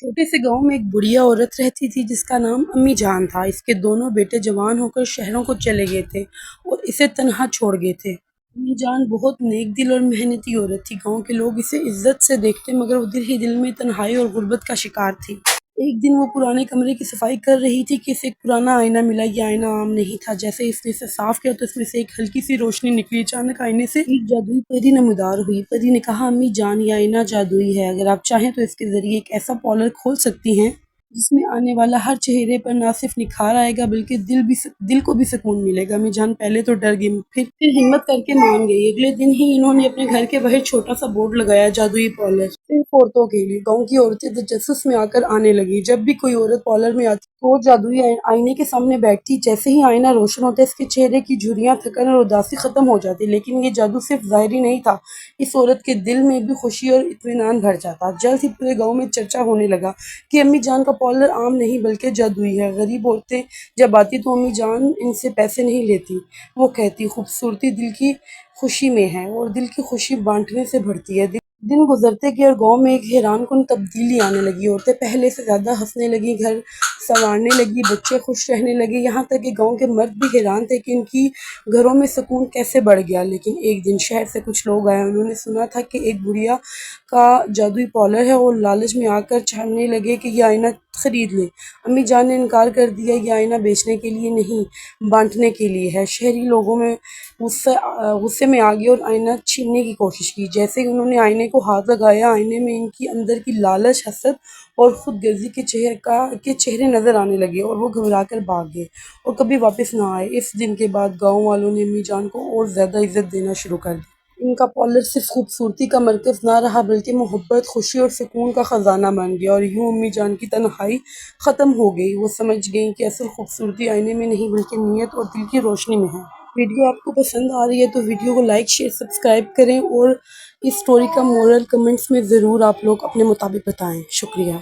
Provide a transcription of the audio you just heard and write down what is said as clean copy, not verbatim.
چھوٹے سے گاؤں میں ایک بڑھیا عورت رہتی تھی جس کا نام امی جان تھا۔ اس کے دونوں بیٹے جوان ہو کر شہروں کو چلے گئے تھے اور اسے تنہا چھوڑ گئے تھے۔ امی جان بہت نیک دل اور محنتی عورت تھی۔ گاؤں کے لوگ اسے عزت سے دیکھتے مگر وہ دل ہی دل میں تنہائی اور غربت کا شکار تھی۔ ایک دن وہ پرانے کمرے کی صفائی کر رہی تھی کہ اسے ایک پرانا آئینہ ملا۔ یہ آئینہ عام نہیں تھا۔ جیسے اس نے اسے صاف کیا تو اس میں سے ایک ہلکی سی روشنی نکلی۔ اچانک آئینے سے ایک جادوئی پری نمودار ہوئی۔ پری نے کہا، امی جان، یہ آئینہ جادوئی ہے۔ اگر آپ چاہیں تو اس کے ذریعے ایک ایسا پارلر کھول سکتی ہیں جس میں آنے والا ہر چہرے پر نہ صرف نکھار آئے گا بلکہ دل کو بھی سکون ملے گا۔ امی جان پہلے تو ڈر گئی، پھر ہمت کر کے مان گئی۔ اگلے دن ہی انہوں نے اپنے گھر کے باہر چھوٹا سا بورڈ لگایا، جادوئی پارلر صرف عورتوں کے لیے۔ گاؤں کی عورتیں تجسس میں آ کر آنے لگی۔ جب بھی کوئی عورت پارلر میں آتی تو وہ جادوئی آئینے کے سامنے بیٹھتی۔ جیسے ہی آئینہ روشن ہوتا اس کے چہرے کی جھریاں، تھکن اور اداسی ختم ہو جاتی۔ لیکن یہ جادو صرف ظاہری نہیں تھا، اس عورت کے دل میں بھی خوشی اور اطمینان بھر جاتا۔ جلد ہی پورے گاؤں میں چرچا ہونے لگا کہ امی جان کا پارلر عام نہیں بلکہ جادوئی ہے۔ غریب عورتیں جب آتی تو امی جان ان سے پیسے نہیں لیتی۔ وہ کہتی، خوبصورتی دل کی خوشی میں ہے اور دل کی خوشی بانٹنے سے بڑھتی ہے۔ دن گزرتے گئے اور گاؤں میں ایک حیران کن تبدیلی آنے لگی۔ عورتیں پہلے سے زیادہ ہنسنے لگی، گھر سنوارنے لگی، بچے خوش رہنے لگے، یہاں تک کہ گاؤں کے مرد بھی حیران تھے کہ ان کی گھروں میں سکون کیسے بڑھ گیا۔ لیکن ایک دن شہر سے کچھ لوگ آئے۔ انہوں نے سنا تھا کہ ایک بڑھیا کا جادوئی پارلر ہے اور لالچ میں آ کر چاہنے لگے کہ یہ آئینہ خرید لیں۔ امی جان نے انکار کر دیا، یہ آئینہ بیچنے کے لیے نہیں، بانٹنے کے لیے ہے۔ شہری لوگوں میں غصے میں آ گئے اور آئینہ چھیننے کی کوشش کی۔ جیسے ہی انہوں نے آئینے کو ہاتھ لگایا، آئینے میں ان کی اندر کی لالچ، حسد اور خود غرضی کے چہرے نظر آنے لگے اور وہ گھبرا کر بھاگ گئے اور کبھی واپس نہ آئے۔ اس دن کے بعد گاؤں والوں نے امی جان کو اور زیادہ عزت دینا شروع کر دی۔ ان کا پارلر صرف خوبصورتی کا مرکز نہ رہا بلکہ محبت، خوشی اور سکون کا خزانہ بن گیا، اور یوں امی جان کی تنہائی ختم ہو گئی۔ وہ سمجھ گئیں کہ اصل خوبصورتی آئینے میں نہیں بلکہ نیت اور دل کی روشنی میں ہے۔ ویڈیو آپ کو پسند آ رہی ہے تو ویڈیو کو لائک، شیئر، سبسکرائب کریں اور اس سٹوری کا مورل کمنٹس میں ضرور آپ لوگ اپنے مطابق بتائیں۔ شکریہ۔